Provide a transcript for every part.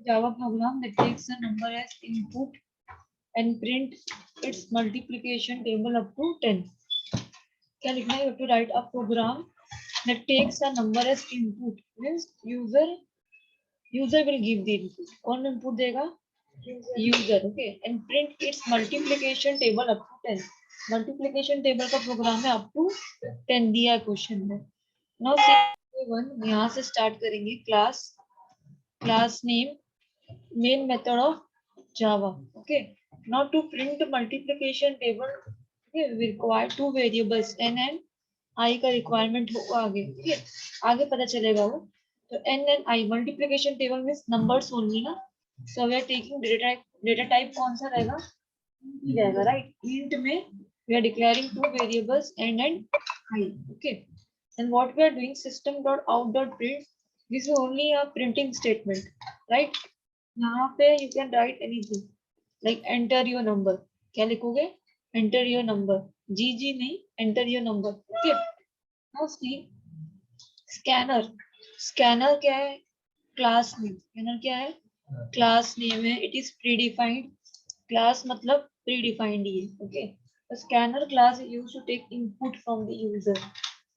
Java program that takes a number as input and print its multiplication table up to 10. क्या लिखना है? You have to write a program that takes a number as input. Means user will give the input. कौन input देगा? User. Okay. And print its multiplication table up to 10. Multiplication table का programme है up to 10 दिया है question में. Now one यहाँ से start करेंगे. class name main method of Java. Okay. Now to print multiplication table, okay, we require two variables n and I का requirement होगा आगे. ठीक है, आगे पता चलेगा वो. तो n and I multiplication table means numbers only ना. So we are taking data type कौन सा रहेगा? रहेगा, right? Int में we are declaring two variables n and I. Okay. And what we are doing, system.out.print. This is only a printing statement, right? यहाँ पे you can write anything like enter your number. क्या लिखोगे? Enter your number. GG नहीं, enter your number. Okay. Now see scanner. Scanner क्या है? Class name. Scanner क्या है? Class name है. It is predefined. Class मतलब predefined ही है. Okay. The scanner class is used to take input from the user.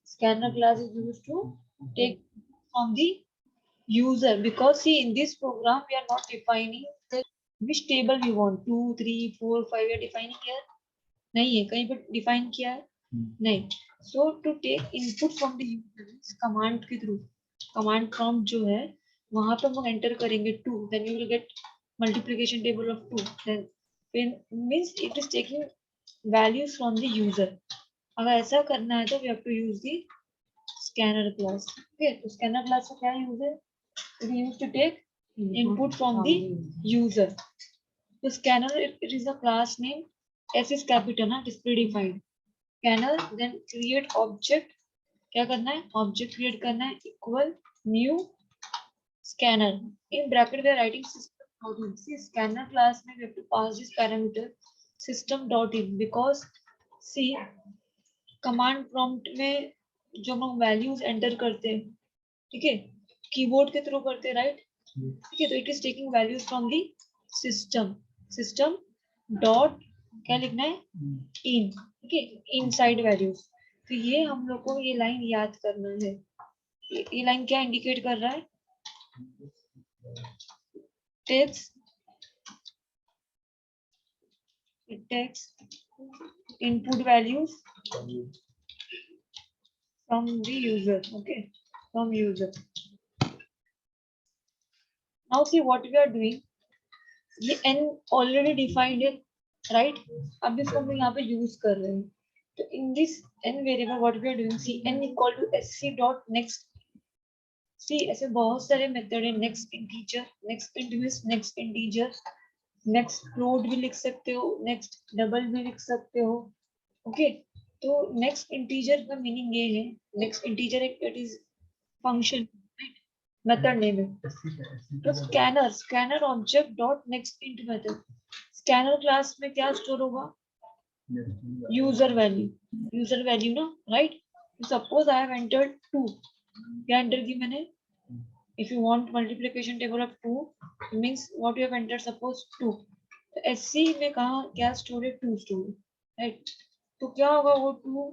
Scanner class is used to take from the user, because see in this program we are not defining the which table we want. 2 3 4 5 we are defining here नहीं है. कहीं पर define किया है? नहीं. So to take input from the user command के through, command prompt जो है वहां पर हम enter करेंगे 2, then you will get multiplication table of 2. then means it is taking values from the user. अगर ऐसा करना है तो we have to use the scanner class. Okay, तो scanner class का क्या यूज है? It is used to take input from the user. The scanner, it is a class name. S is capital ना, it is predefined. Scanner, then create object. क्या करना है? Object create करना है equal new scanner. In bracket we are writing system.in. See scanner class में we have to pass this parameter system.in, because see command prompt में जो हम values enter करते हैं, ठीक है, कीबोर्ड के थ्रू करते हैं, राइट? ठीक है, तो it is taking values from the system dot क्या लिखना है? इन. ठीक है, इनसाइड वैल्यूज. तो ये हम लोग को ये लाइन याद करना है. ये लाइन क्या इंडिकेट कर रहा है? it takes input values from the user. Okay, from user. Now see what we are doing. ये n already defined है, right? अब इसको हम यहाँ पे यूज कर रहे हैं. तो in this n variable what we are doing, see n equal to sc dot next. see ऐसे बहुत सारे मेथड है. next integer, next int means next integer, next float भी लिख सकते हो, next double भी लिख सकते हो. ओके, तो next integer का मीनिंग ये है, next integer it is function, method name है. तो scanner object dot next int method. Scanner class में क्या स्टोर होगा? यूजर वैल्यू ना, right? Suppose I have entered 2. क्या एंटर की मैंने? If you want multiplication table of 2 means what you have entered suppose 2. तो एससी में कहां क्या स्टोर है? 2 स्टोर, राइट? तो क्या होगा वो 2,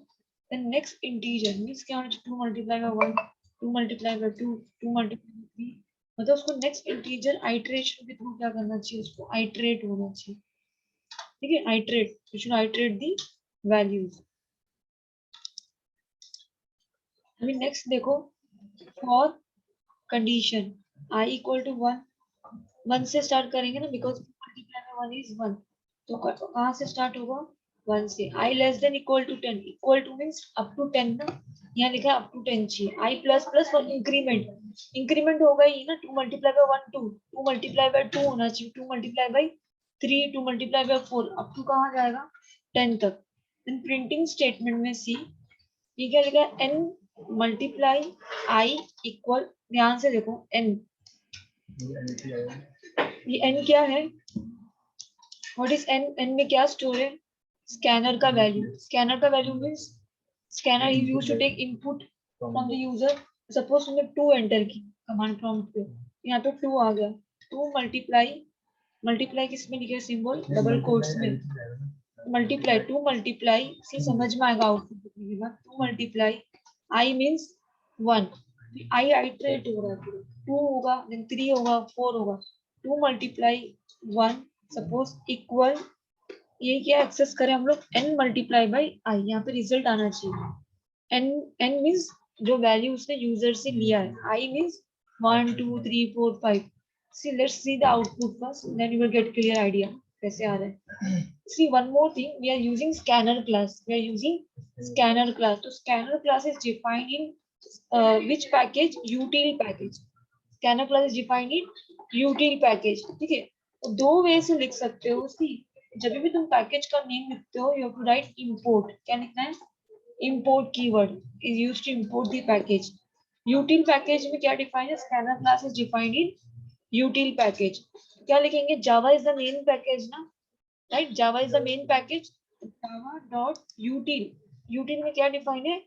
देन नेक्स्ट इंटीजर मींस क्या होना चाहिए? 2 multiply by 1, 2 multiply by 2, 2 multiply by 3. मतलब उसको नेक्स्ट इंटीजर आइटरेशन के थ्रू क्या करना चाहिए? उसको आइटरेट होना चाहिए. ठीक है, iterate, you should iterate the values. अभी नेक्स्ट देखो, for condition i equal to 1 से स्टार्ट करेंगे ना, बिकॉज मल्टीप्लाई बाय 1 इज 1. तो कहां से स्टार्ट होगा? 1 से. i less than equal to 10. Equal to means up to 10 ना, यहाँ लिखा है अप टू 10 चाहिए. i plus plus for increment होगा ही ना. 2 मल्टीप्लाई बाय 1 2, 2 मल्टीप्लाई बाय 2 होना चाहिए, 2 multiply by 3, 2 multiply by 4, up to कहाँ जाएगा? 10 तक. देन प्रिंटिंग स्टेटमेंट में सी ये क्या लिखा है? n मल्टीप्लाई i इक्वल, ध्यान से देखो n, ये n क्या है? What is n? n में क्या स्टोर है? स्कैनर का वैल्यू. स्कैनर का value means scanner is used to take input from the user. Suppose तुमने 2 एंटर की कमांड प्रॉम्प्ट पे, यहाँ पे 2 आ गया, टू मल्टीप्लाई किसमें लिखे सिंबल डबल कोट्स में, मल्टीप्लाई टू मल्टीप्लाई सी समझ में आएगा आउटपुट लिखने के बाद, to multiply I means 1, I iterate हो रहा है, 2 होगा देन 3 होगा 4 होगा, 2 मल्टीप्लाई 1 सपोज इक्वल, ये क्या एक्सेस करें हम लोग n मल्टीप्लाई बाई आई, यहाँ पे रिजल्ट आना चाहिए, n मीन्स जो वैल्यू उसने यूजर से लिया है, i means 1 2 3 4 5, see let's see the output first then you will get clear idea कैसे आ रहा है। see one more thing, we are using scanner class, तो scanner class is defined in which package, util package, scanner class is defined in util package, ठीक है। तो दो वे से लिख सकते हो, सी जब भी तुम पैकेज का नेम लिखते हो, you have to write import, क्या लिखना है, import keyword is used to import the package, util package में क्या डिफाइन है, scanner class is defined in util package, क्या लिखेंगे, java is the main package ना, right, java is the main package, java dot util में क्या define है,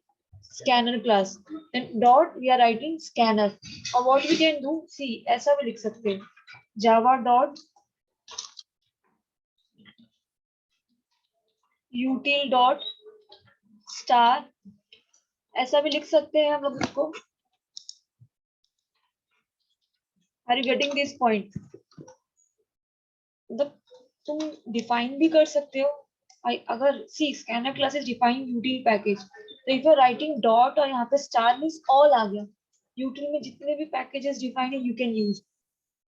scanner class, then dot we are writing scanner, और what we can do, see ऐसा भी लिख सकते हैं, java dot util dot star, ऐसा भी लिख सकते हैं हम लोग इसको, are you getting this point, मतलब तुम डिफाइन भी कर सकते हो, अगर see scanner class is define util package, तो if you are writing dot और यहाँ पे स्टार मींस ऑल आ गया, यूटिल में जितने भी पैकेजेस डिफाइन है यू कैन यूज,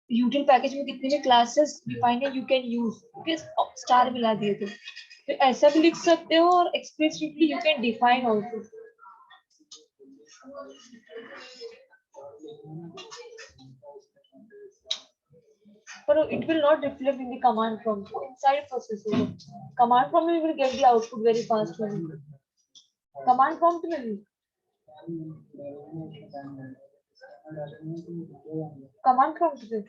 यूटिल पैकेज में कितने भी क्लासेस डिफाइन है you can use, okay star मिला दिए तो ऐसा भी लिख सकते हो, और explicitly you can define also, but it will not reflect in the command prompt inside processor, command prompt we will get the output very fast, command prompt में भी, command prompt पे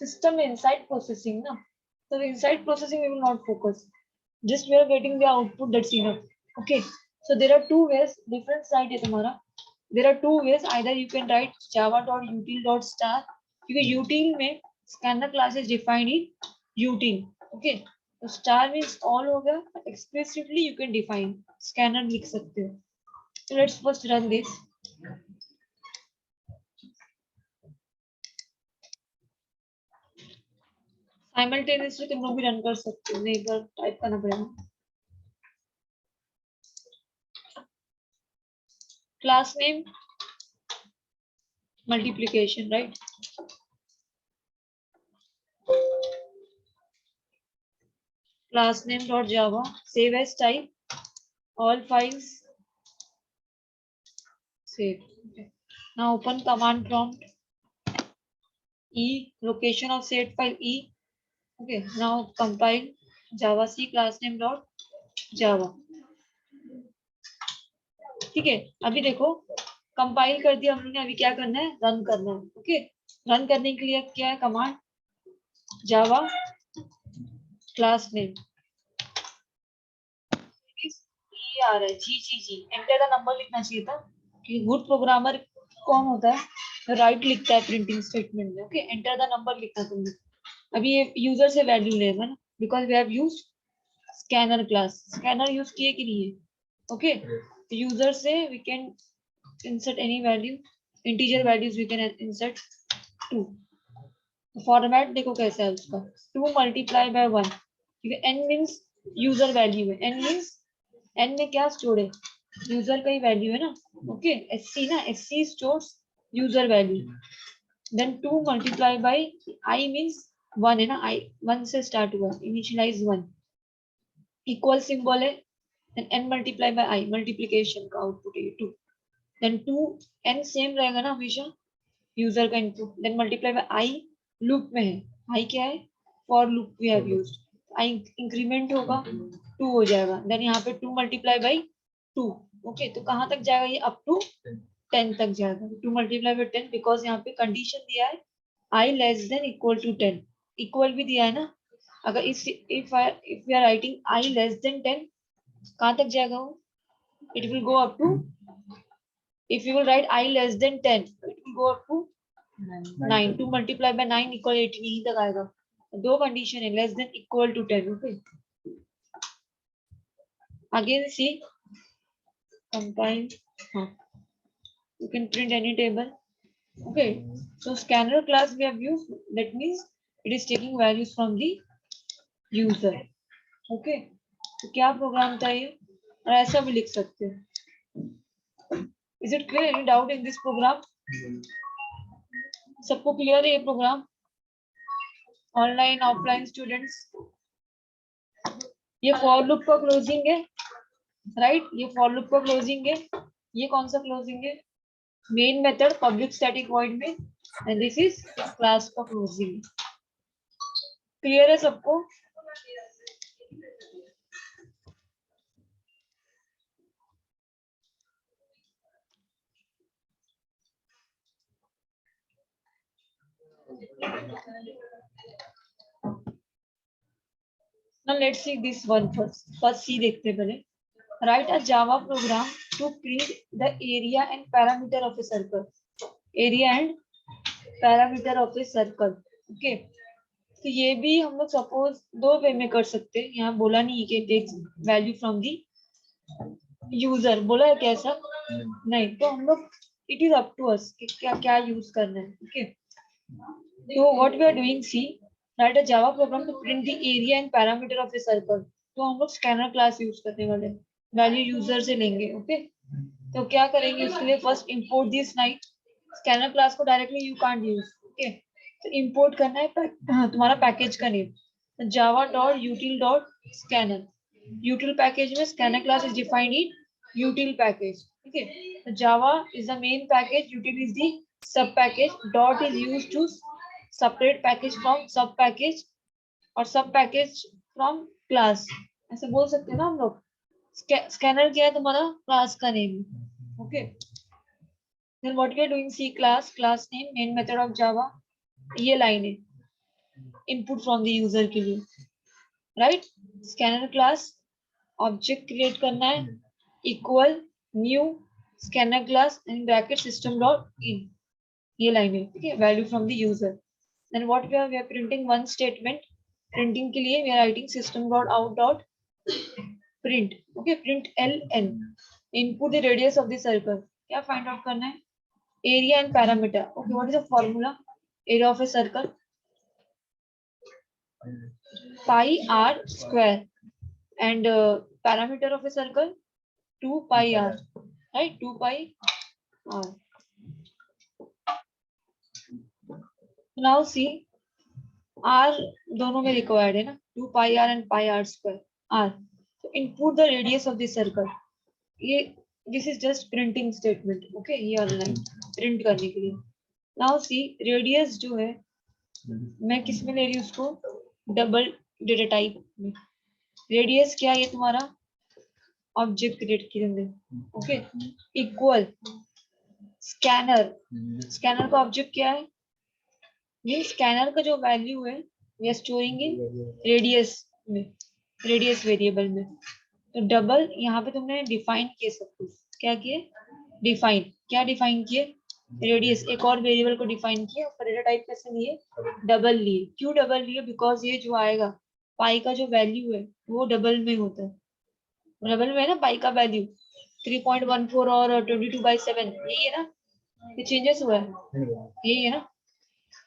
system में inside processing ना, so inside processing we will not focus, just we are getting the output, that's enough, okay। So there are two ways, different side है तुम्हारा, there are two ways, either you can write java.util.star, क्योंकि util में scanner class is defined in util, okay, तो star means all हो गया, explicitly you can define scanner लिख सकते हो, so let's first run this, simultaneously तुम लोग भी रन कर सकते हो, एक बार टाइप करना पड़ेगा, class name multiplication, right, class name dot java, save as type, all files, save, okay. Now open command prompt, e location of set file e, okay, now compile java c class name dot java, ठीक है। अभी देखो compile कर दिया हम लोग ने, अभी क्या करना है, रन करना है, ओके। रन करने के लिए क्या है कमांड, जावा क्लास नेम, आ रहा है जी, एंटर द नंबर लिखना चाहिए था, कि गुड प्रोग्रामर कौन होता है, राइट लिखता है प्रिंटिंग स्टेटमेंट में, ओके, एंटर द नंबर लिखना तुमने, अभी ये यूजर से वैल्यू लेगा ना, because we have used scanner class, scanner use किए कि नहीं है, ओके, यूजर से we can insert any value, integer values we can insert 2, format देखो कैसा है उसका, 2 मल्टीप्लाई बाय 1, क्योंकि n मींस यूजर वैल्यू है, n मींस n में क्या स्टोर है, यूजर का ही वैल्यू है ना, ओके, sc ना, sc stores user value, then 2 multiply by i means 1 है ना, i 1 से स्टार्ट हुआ, इनिशियलाइज 1, इक्वल सिंबल है, then n multiply by i, multiplication का आउटपुट है 2, देन 2 n सेम रहेगा ना हमेशा यूजर का input, then multiply by i, loop में है, आई क्या है, for loop we have used, i increment होगा 2 हो जाएगा, देन यहाँ पे 2 मल्टीप्लाई बाय 2, ओके, तो कहाँ तक जाएगा ये, अप टू 10 तक जाएगा, 2 मल्टीप्लाई बाय 10, बिकॉज यहाँ पे कंडीशन दिया है i less than equal to 10, equal भी दिया है ना, अगर if we are writing i less than 10, कहाँ तक जाएगा वो, it will go up to, if you will write I less than 10, it will go up to 9, 2 multiply by 9 equal 18, यहीं तक आएगा। दो कंडीशन है, less than equal to 10। Okay, again see compile, हाँ, you can print any table. Okay, so scanner class we have used, that means it is taking values from the user. Okay, तो क्या programme था ये, और ऐसा भी लिख सकते हैं। Is it clear? Any doubt in this program? सबको क्लियर है ये प्रोग्राम? ऑनलाइन ऑफलाइन स्टूडेंट्स, ये फॉर लूप का क्लोजिंग है, राइट? ये फॉर लूप का क्लोजिंग है। ये कौन सा क्लोजिंग है? Main method public static void में, एंड दिस इज क्लास का क्लोजिंग। क्लियर है सबको? Now let's see this one first. First C देखते हैं पहले। Write a Java program to print the area and parameter of a circle. Area and parameter of a circle. Okay. तो ये भी हम लोग सपोज दो वे में कर सकते हैं। यहाँ बोला नहीं है कि takes value from the user, बोला है कैसा? नहीं, तो हम लोग it is up to us कि क्या क्या यूज करना है। ओके, तो what we are doing, see write a Java program to print the area and parameter of a circle. तो हम लोग स्कैनर क्लास यूज करने वाले, वैल्यू यूजर से लेंगे। ओके, तो क्या करेंगे उसके लिए, first import this night. Scanner class को directly you can't use. Okay, तो इंपोर्ट करना है तुम्हारा पैकेज का name, Java dot util dot scanner. Util package में scanner class is defined in util package. ठीक है, तो Java is the main package, util is the sub package, dot is used to separate package from sub package और सब package from class, ऐसे बोल सकते हैं ना हम लोग। स्कैनर क्या है तुम्हारा? क्लास का name. Okay, then what we are doing, see class, class name, main method of Java. ये लाइन है इनपुट फ्रॉम द यूजर के लिए, right? Scanner class object create करना है, equal new scanner class in bracket system dot in, ये line है। ठीक है, value from the user. Then what we are printing one statement. Printing के लिए we are writing system dot out dot print. Okay, print ln. Input the radius of the circle. क्या find out करना है? Area and parameter. Okay, what is the formula? Area of a circle pi r square, and parameter of a circle 2 pi r, right? 2 pi r. Now see, r दोनों में required है ना, 2 pi r and pi r square r. So input the radius of the circle. ये this is just printing statement. Okay, ये online print करने के लिए। Now see, radius जो है मैं किस में ले रही हूँ उसको, डबल डेटा टाइप में। रेडियस क्या है? ये तुम्हारा ऑब्जेक्ट क्रिएट करेंगे। ओके, इक्वल स्कैनर, स्कैनर का ऑब्जेक्ट क्या है? ये स्कैनर का जो वैल्यू है we are storing in radius में, रेडियस वेरिएबल में। तो डबल यहाँ पे तुमने डिफाइन किए सब कुछ, क्या किए? डिफाइन, क्या डिफाइन किए? रेडियस, एक और वेरिएबल को डिफाइन किया, उसका डेटा टाइप कैसे लिए? डबल लिए। क्यों डबल लिए? बिकॉज ये जो आएगा पाई का जो वैल्यू है वो डबल में होता है, डबल में है ना पाई का वैल्यू, 3.14 और 22/7, यही है ना? ये चेंजेस हुआ है, यही है ना?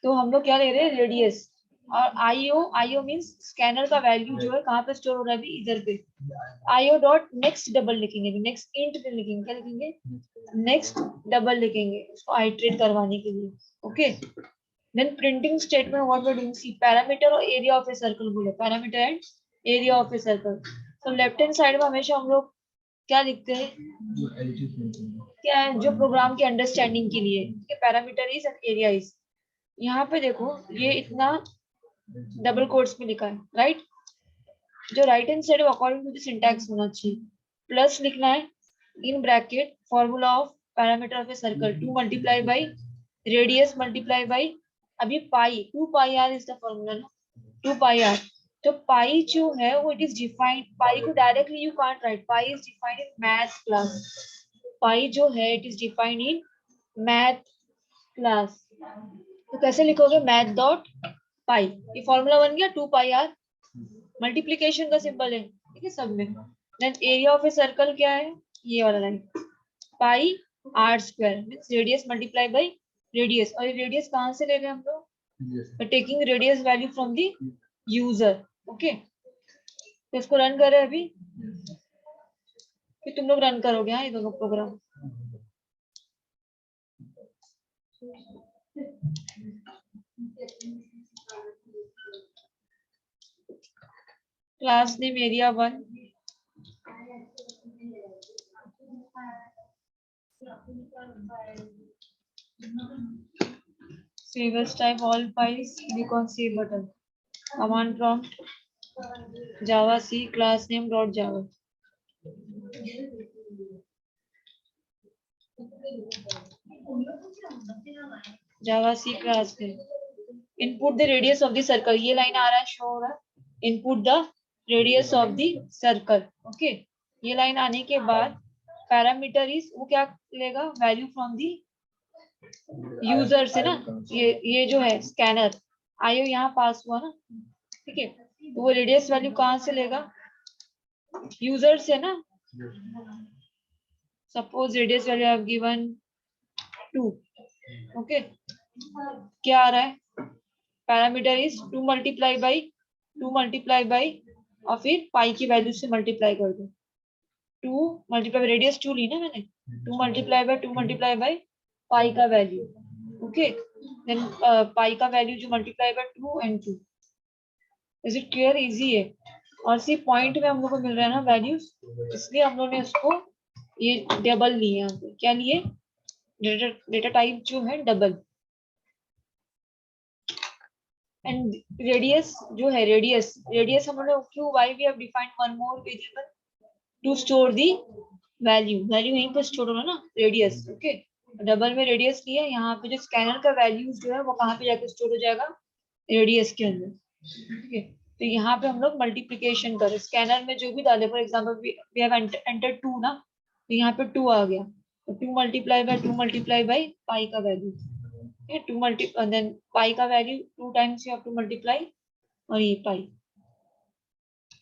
तो हम लोग क्या ले रहे हैं? रेडियस। और आईओ, आईओ मींस स्कैनर का वैल्यू जो है कहाँ पे स्टोर हो रहा है? अभी इधर पे। आईओ डॉट नेक्स्ट डबल लिखेंगे, नेक्स्ट इंट लिखेंगे, क्या लिखेंगे? नेक्स्ट डबल लिखेंगे, उसको आइटरेट करवाने के लिए। Okay, then printing statement what we are doing, see parameter और एरिया ऑफ ए सर्कल बोले, parameter and area of a circle. तो लेफ्ट हैंड साइड में हमेशा हम लोग क्या लिखते हैं? क्या है? जो प्रोग्राम की अंडरस्टैंडिंग के लिए, parameter is and area is. यहाँ पे देखो ये इतना डबल कोट्स में लिखा है, राइट? जो right hand side according to the syntax होना चाहिए, प्लस लिखना है in bracket formula of parameter of a circle 2 multiply by radius multiply by, अभी pi 2 pi r is the formula ना, 2 पाई आर। तो पाई जो है वो इट इज डिफाइंड, पाई को directly you can't write, pi is defined in math class. Pi जो है it is defined in math class. तो कैसे लिखोगे, मैथ डॉट पाई, ये फॉर्मूला बन गया 2 पाई आर, मल्टीप्लीकेशन का सिंबल है, ठीक है सब में। Then area of a circle क्या है, ये वाला line, pi r square means radius multiply by radius, और ये रेडियस कहाँ से ले रहे हैं हम लोग, taking radius value from the user. Okay, तो इसको रन कर रहे हैं अभी, फिर तुम लोग रन करोगे हाँ ये दोनों program. Class name area 1, save as type all files, click on save button, command prompt java c class name dot java, java c class name, input the radius of the circle, ये line आ रहा है, show हो रहा है, input the radius of the circle। Okay, ये line आने के बाद पैरामीटर इज, वो क्या लेगा, वैल्यू फ्रॉम दी यूजर से ना, ये जो है स्कैनर आईओ यहाँ पास हुआ ना, ठीक है, तो वो रेडियस वैल्यू कहाँ से लेगा, यूजर से ना। Suppose radius value have given 2, okay, क्या आ रहा है, पैरामीटर इज 2 मल्टीप्लाई बाई और फिर पाई की वैल्यू से मल्टीप्लाई कर दो, 2 मल्टीप्लाई रेडियस 2 ली ना मैंने, 2 मल्टीप्लाई बाई पाई का वैल्यू, ओके, देन पाई का वैल्यू जो multiply by 2 and 2। Is it clear, easy है, और सी पॉइंट में हम लोग को मिल रहा है ना वैल्यूज, इसलिए हम लोग ने उसको ये डबल लिए, यहाँ पे क्या लिए, डेटा टाइप जो है डबल। एंड रेडियस जो है, रेडियस हम लोग क्यों, why we have defined one more variable to store the value यहीं पर स्टोर होना ना, रेडियस। ओके, डबल में रेडियस लिया, यहाँ पे जो स्कैनर का वैल्यूज जो है वो कहाँ पे जाकर स्टोर हो जाएगा, रेडियस के अंदर, ठीक है। तो यहाँ पे हम लोग मल्टीप्लीकेशन करें, स्कैनर में जो भी डाले, for example we have enter 2 ना, तो यहाँ पे 2 आ गया, तो 2 मल्टीप्लाई बाय पाई का वैल्यू, 2 मल्टीप्लाई देन पाई का value 2 times you have to multiply, और ये पाई,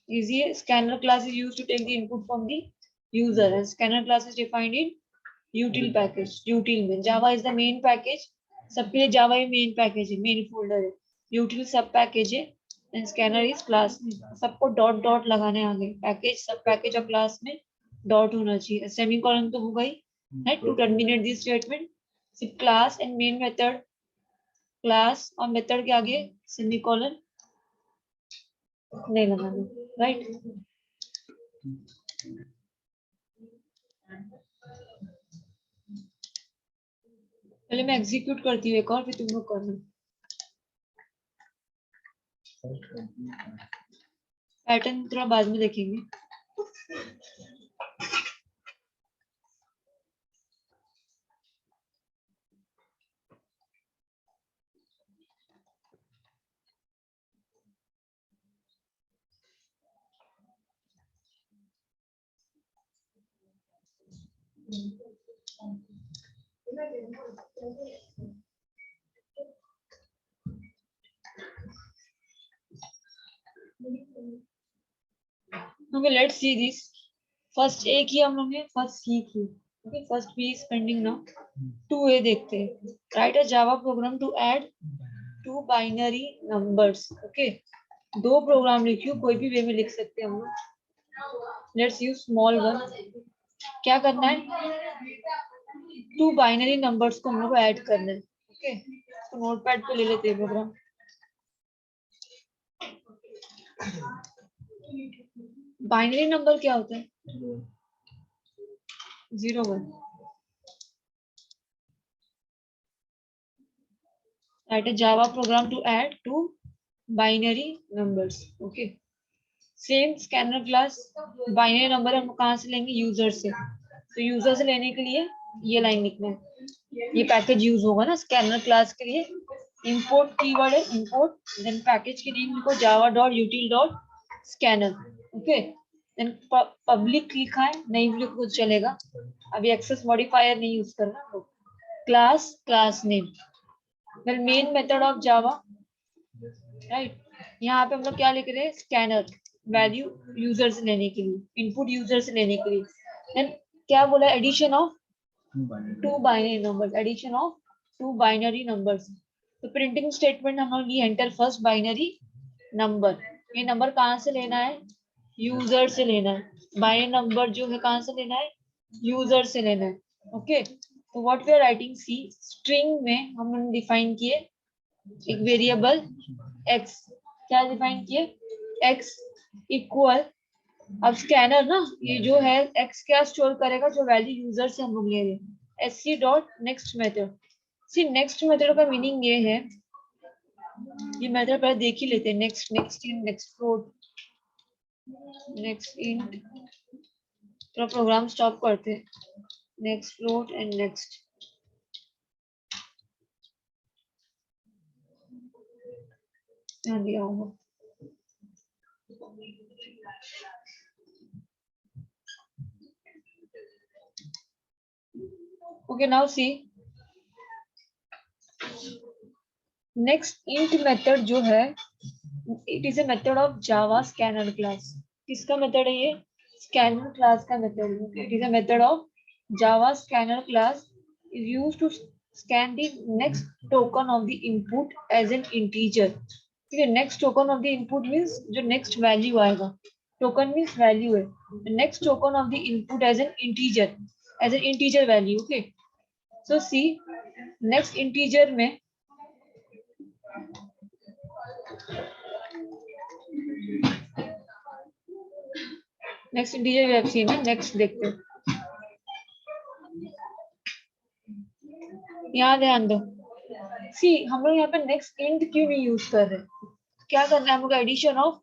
easy है। Scanner class is used to take the input from the user, and scanner class is defined in util package, util में java is the main package, सबके लिए java ही main package है, main folder है, util सब package है, and scanner is class में, सबको dot dot लगाने आ गए, पैकेज सब पैकेज और क्लास में डॉट होना चाहिए, सेमीकोलन तो होगा ही, right, to terminate this statement सिर्फ class and main method, class और मेथड के आगे सेमीकोलन नहीं लगाना, राइट। पहले मैं एग्जीक्यूट करती हूँ एक और, फिर तुम लोग करना। पैटर्न थोड़ा बाद में देखेंगे। Okay, let's see this. First A की हम लोग ने, फर्स्ट सी की, okay, first B is pending now, 2a देखते हैं। Write a Java program to add 2 binary numbers, okay, 2 program लिखियो, कोई भी वे में लिख सकते हैं हम लोग। Let's use small one. क्या करना है, 2 बाइनरी नंबर्स को हम लोग को ऐड करना है, ओके, तो नोटपैड पे ले लेते हैं प्रोग्राम। बाइनरी नंबर क्या होता है, 0 1। Write a Java program to add 2 binary numbers, okay। Same scanner class, binary number हम कहाँ से लेंगे, यूजर से, तो यूजर से लेने के लिए ये लाइन लिखना है, ये पैकेज यूज होगा ना स्कैनर क्लास के लिए। इंपोर्ट कीवर्ड है, इंपोर्ट, देन पैकेज की नेम लिखो java.util.scanner, ओके, देन पब्लिक लिखा है, नहीं भी लिखो चलेगा, अभी एक्सेस मॉडिफायर नहीं यूज करना, class name, well main method of Java, right. यहाँ पे हम लोग क्या लिख रहे हैं, स्कैनर, वैल्यू यूजर से लेने के लिए, इनपुट यूजर से लेने के लिए। देन क्या बोला, addition of two binary numbers, addition of two binary numbers. तो प्रिंटिंग स्टेटमेंट हम लोग ये एंटर फर्स्ट बाइनरी नंबर, ये नंबर कहाँ से लेना है, यूजर से लेना है। बाइनरी नंबर जो है कहाँ से लेना है, यूजर से लेना है। ओके, तो what we are writing, see string में हमने डिफाइन किए एक वेरिएबल x, क्या डिफाइन किए, x इक्वल, अब स्कैनर ना ये जो है x क्या स्टोर करेगा, जो वैल्यू यूजर से हम लोग ले रहे हैं, sc डॉट नेक्स्ट मेथड। सी नेक्स्ट मेथड का मीनिंग ये है, ये मेथड पहले देख ही लेते हैं, next, next in, next float, next in, तो प्रोग्राम स्टॉप करते हैं, नेक्स्ट फ्लोट एंड नेक्स्ट। ध्यान दिया होगा। Okay, now see next int method जो है, it is a method of Java scanner class। किसका मेथड है ये, scanner class का मेथड है। It is a method of Java scanner class is used to scan the next token of the input as an integer। ठीक है, next token of the input means जो next value आएगा, token means value है, the next token of the input as an integer value। okay, so see next integer में next integer web scene है, next देखते हैं, यहाँ ध्यान दो। सी हम लोग यहाँ पे नेक्स्ट इंट क्यों नहीं यूज कर रहे, क्या करना है हम लोग, addition of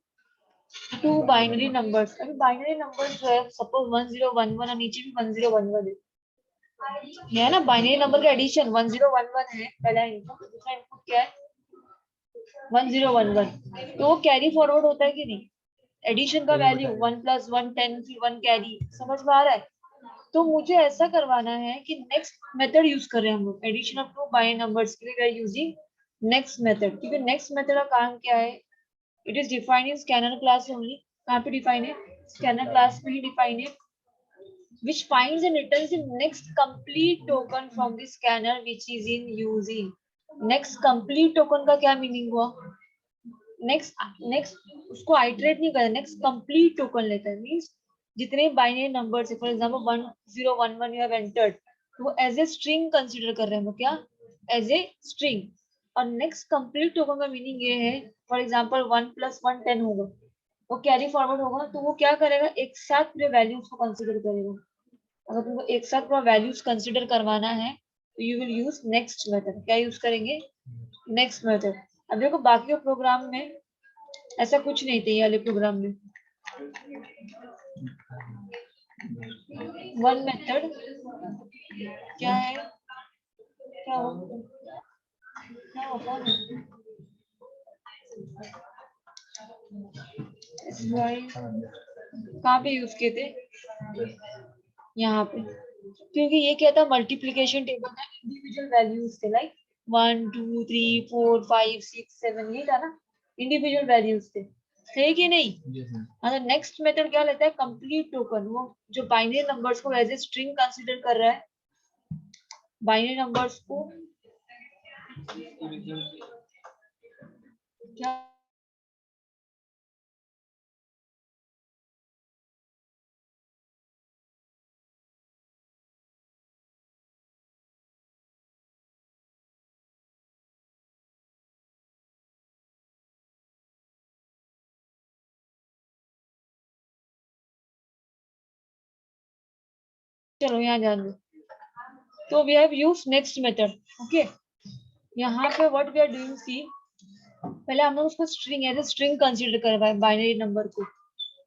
two binary numbers. अभी बाइनरी नंबर्स जो है सपोज 1011 और नीचे भी 1011 है ना, बाइनरी नंबर का एडिशन 1011 है, पहला इनपुट, दूसरा इनपुट क्या है 1011, तो वो कैरी फॉरवर्ड होता है कि नहीं, एडिशन का वैल्यू 1 + 1 10 फिर 1 कैरी, समझ में आ रहा है। तो मुझे ऐसा करवाना है कि नेक्स्ट मेथड यूज कर रहे हैं हम लोग, addition of two binary numbers के लिए we are using next method, क्योंकि नेक्स्ट मेथड का काम क्या है, it is defined in scanner class only. कहाँ पे डिफाइन है, स्कैनर क्लास में ही डिफाइन है, which finds and returns the next complete token from the scanner which is in using। next complete token का क्या मीनिंग हुआ, नेक्स्ट उसको आइटरेट नहीं करता, नेक्स्ट कंप्लीट टोकन लेता है, मींस जितने बाइनरी नंबर्स है, for example 1011 you have entered, तो वो एज ए स्ट्रिंग कंसीडर कर रहे हैं, वो क्या एज ए स्ट्रिंग। और नेक्स्ट कंप्लीट टोकन का मीनिंग ये है, फॉर एग्जांपल 1 + 1 10 होगा, वो कैरी फॉरवर्ड होगा, तो वो क्या करेगा, एक साथ पूरे वैल्यूज को कंसीडर करेगा। अगर तुमको एक साथ पूरा वैल्यूज कंसीडर करवाना है तो you will use next method. क्या यूज करेंगे, नेक्स्ट मेथड। अब देखो बाकी के प्रोग्राम में ऐसा कुछ नहीं था, ये वाले प्रोग्राम में वन मेथड क्या है, क्या होगा, क्या होगा कहाँ पे यूज किए थे, यहाँ पे, क्योंकि ये क्या था, मल्टीप्लीकेशन टेबल था, इंडिविजुअल वैल्यूज थे, लाइक 1 2 3 4 5 6 7 ये था ना, इंडिविजुअल वैल्यूज थे, थे कि नहीं। हाँ, तो नेक्स्ट मेथड क्या लेता है, कंप्लीट टोकन, वो जो बाइनरी नंबर्स को एज ए स्ट्रिंग कंसीडर कर रहा है, बाइनरी नंबर्स को क्या, चलो यहाँ जान दो। तो we have use next method. Okay, यहाँ पे what we are doing, see पहले हम लोग उसको string as a string consider करवाए बाइनरी नंबर को।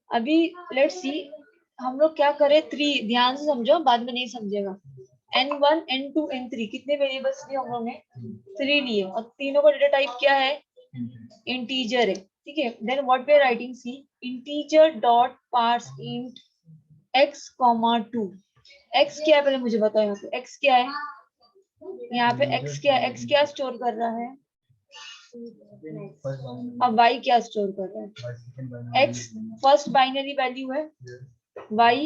अभी लेट्स सी हम लोग क्या करें, 3, ध्यान से समझो, बाद में नहीं समझेगा। n1 n2 n3 कितने वेरिएबल्स लिए हम लोग ने, 3 लिए, और तीनों का डेटा टाइप क्या है, इंटीजर है। ठीक है, then what we are writing, see integer dot parse int x, 2। x क्या है पहले मुझे बताओ, यहाँ पे x क्या है, यहाँ पे x क्या स्टोर कर रहा है, अब y क्या स्टोर कर रहा है, x फर्स्ट बाइनरी वैल्यू है, y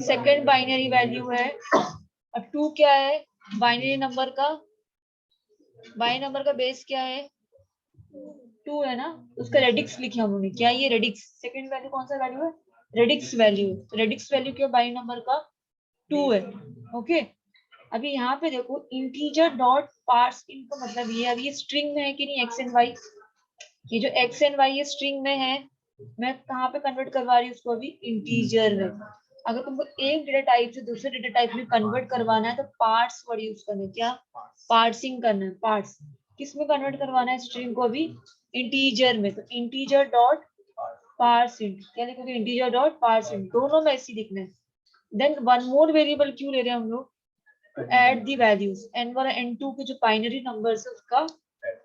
सेकंड बाइनरी वैल्यू है, और 2 क्या है, बाइनरी नंबर का बेस क्या है, 2 है ना, उसका रेडिक्स लिखा हमने, क्या ये रेडिक्स, सेकंड वैल्यू कौन सा वैल्यू है, रेडिक्स वैल्यू क्या बाइनरी नंबर का 2 है। ओके, अभी यहाँ पे देखो इंटीजर डॉट पार्स इन का मतलब ये, अब ये स्ट्रिंग में है कि नहीं एक्स एंड वाई, ये जो एक्स एंड वाई ये स्ट्रिंग में है, मैं कहाँ पे कन्वर्ट करवा रही हूँ उसको, अभी इंटीजर में। अगर तुमको एक डेटा टाइप से दूसरे डेटा टाइप में कन्वर्ट करवाना है तो पार्ट्स वर्ड यूज करना है, क्या पार्सिंग करना है, पार्ट्स किस में कन्वर्ट करवाना है स्ट्रिंग को, अभी इंटीजर में, तो इंटीजर डॉट पार्स इंट, क्या लिखोगे, इंटीजर डॉट पार्स इंट, दोनों में ऐसे लिखना है। देन वन मोर वेरिएबल क्यों ले रहे हैं हम लोग, to add the values n1 और n2 के जो बाइनरी नंबर्स है उसका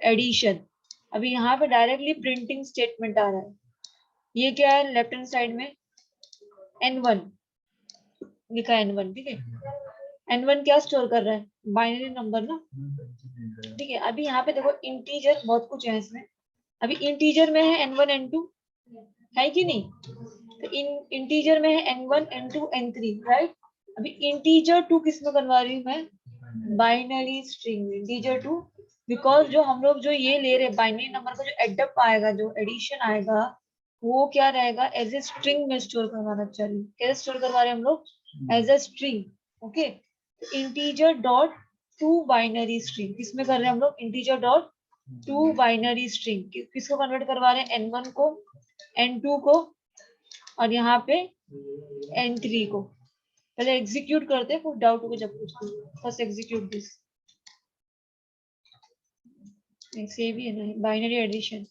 एडिशन। अभी यहाँ पे डायरेक्टली प्रिंटिंग स्टेटमेंट आ रहा है, ये क्या है लेफ्ट हैंड साइड में n1 लिखा है, n1 ठीक है, n1 क्या स्टोर कर रहा है, बाइनरी नंबर ना, ठीक है। अभी यहाँ पे देखो इंटीजर बहुत कुछ है इसमें, अभी इंटीजर में है n1 n2 है कि नहीं, तो इंटीजर में है n1 n2 n3 राइट। अभी इंटीजर 2 किस में करवा रही हूँ मैं, बाइनरी स्ट्रिंग इंटीजर 2, बिकॉज जो हम लोग जो ये ले रहे बाइनरी नंबर का जो एडअप आएगा, जो एडिशन आएगा, वो क्या रहेगा, एज ए स्ट्रिंग में स्टोर करवाना चाहिए, कैसे स्टोर करवा रहे हैं हम लोग, as a string. Okay, integer dot to binary string किसमें कर रहे हैं हम लोग, integer dot to binary string, किसको कन्वर्ट करवा रहे हैं, n1 को n2 को और यहाँ पे n3 को। पहले एग्जीक्यूट करते हैं, कुछ डाउट हो जब पूछते हैं, फर्स्ट एग्जीक्यूट दिस, सेव ही है ना, बाइनरी एडिशन।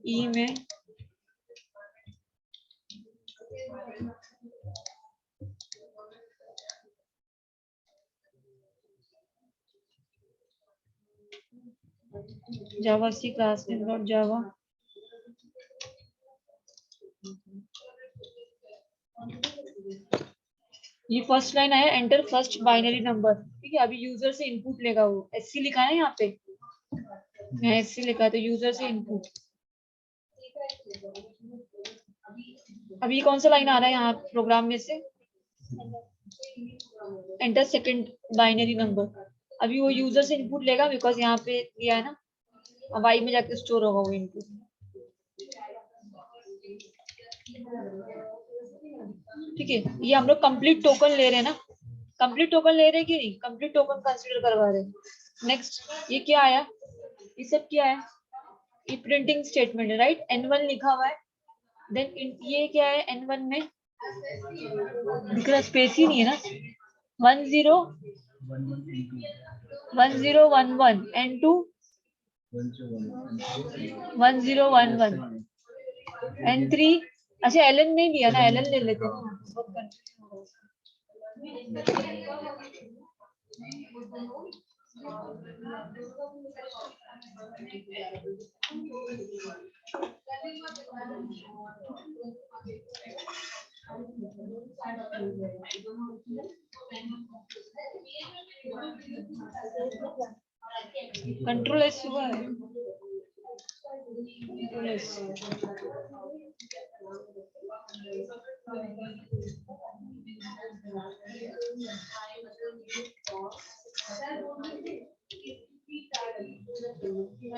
ई में जावा सी क्लास में डॉट जावा, ये फर्स्ट लाइन आया, एंटर फर्स्ट बाइनरी नंबर, ठीक है। अभी यूजर से इनपुट लेगा, वो एससी लिखा है यहाँ पे, एससी लिखा है तो यूजर से इनपुट। अभी कौन सा लाइन आ रहा है यहाँ प्रोग्राम में से, एंटर सेकंड बाइनरी नंबर, अभी वो यूजर से इनपुट लेगा बिकॉज यहाँ पे दिया है ना, अब आई में जाके स्टोर होगा वो इनपुट, ठीक है। ये हम लोग कंप्लीट टोकन ले रहे हैं ना, कंप्लीट टोकन ले रहे हैं कि नहीं, कंप्लीट टोकन कंसीडर करवा रहे हैं। नेक्स्ट ये क्या आया, ये सब क्या है, ये प्रिंटिंग स्टेटमेंट है राइट, n1 लिखा हुआ है, देन ये क्या है, n1 में दिख रहा, स्पेस ही नहीं है ना, 1011 n2 1011 n3, अच्छा ln नहीं दिया ना, ln ले लेते हैं, कंट्रोल एस हुआ है, कंट्रोल एस,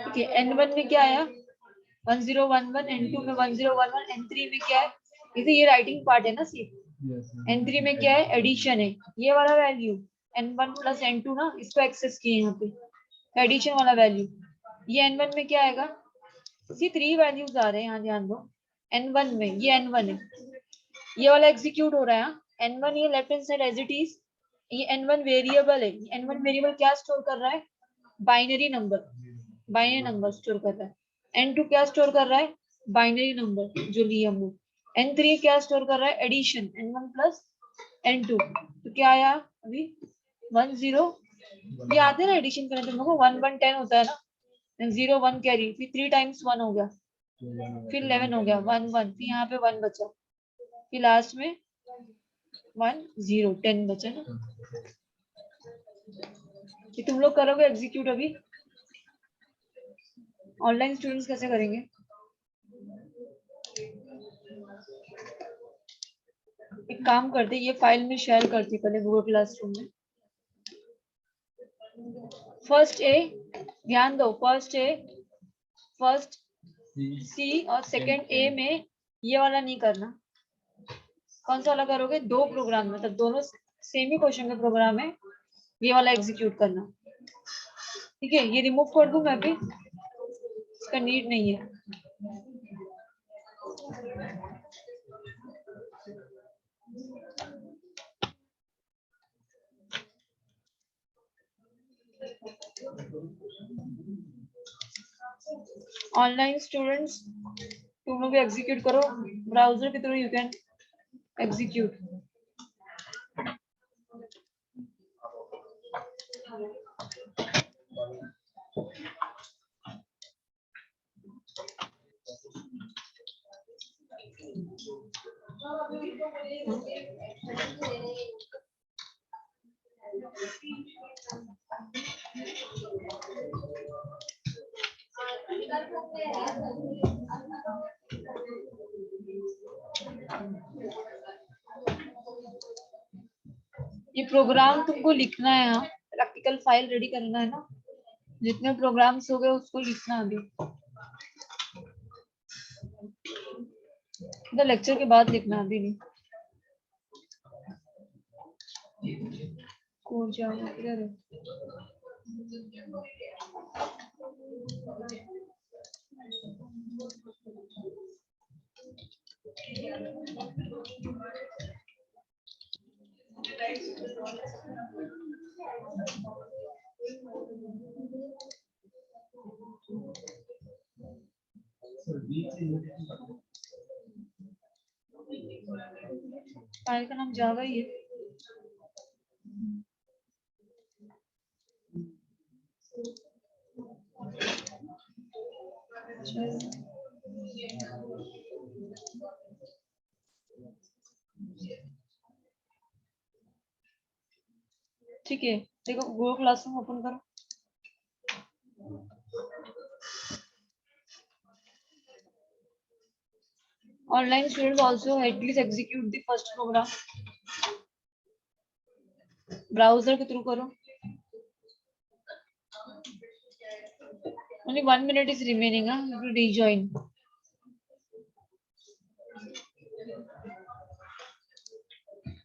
ठीक है। n1 में क्या आया 1011, n2 में 1011, n3 में क्या है, ये राइटिंग पार्ट है ना सिर्फ, n3 में क्या है, एडिशन है, ये वाला वैल्यू n1 प्लस n2 ना, इसको एक्सेस किए यहाँ पे, एडिशन वाला वैल्यू, ये n1 में क्या आएगा, इसी 3 वैल्यूज आ रहे हैं यहाँ, ध्यान दो, n1 में ये n1 है, ये वाला एग्जीक्यूट हो रहा है n1, ये left hand side as it is, ये n1 वेरिएबल है, n1 वेरिएबल क्या स्टोर कर रहा है, बाइनरी नंबर स्टोर कर रहा है, n2 क्या स्टोर कर रहा है, बाइनरी नंबर जो लिए हम लोग, n3 क्या स्टोर कर रहा है, एडिशन n1 प्लस n2, तो क्या आया अभी 10, ये आते हैं ना एडिशन करने तुम लोगों को, 1 1 10 होता है ना, 0 1 कैरी, फिर 3 टाइम्स 1 हो गया, फिर 11 हो गया, 1 1, फिर यहाँ पे 1 बचा, फिर लास्ट में 1 0 10 बचा ना। ये तुम लोग करोगे एग्जीक्यूट अभी? ऑनलाइन स्टूडेंट्स कैसे करेंगे? एक काम करते, ये फाइल में शेयर करती पहले गूगल क्लासरूम में। फर्स्ट ए, ध्यान दो, फर्स्ट ए, फर्स्ट सी और सेकंड ए में ये वाला नहीं करना। कौन सा वाला करोगे? दो प्रोग्राम, मतलब दोनों सेम ही क्वेश्चन का प्रोग्राम है, ये वाला एग्जीक्यूट करना। ठीक है, ये रिमूव कर दूं मैं भी, इसका नीड नहीं है। ऑनलाइन स्टूडेंट्स तुम लोग एग्जीक्यूट करो, ब्राउजर के थ्रू यू कैन एग्जीक्यूट। ये प्रोग्राम तुमको लिखना है, यहाँ प्रैक्टिकल फाइल रेडी करना है ना, जितने प्रोग्राम्स हो गए उसको लिखना अभी, तो लेक्चर के बाद लिखना, अभी नहीं। कोड जावा किधर है? फाइल का नाम जावा ही है। ठीक है, देखो गूगल क्लासरूम ओपन करो। Online students also at least execute the first program. Browser के थ्रू करो। Only 1 minute is remaining. You will rejoin.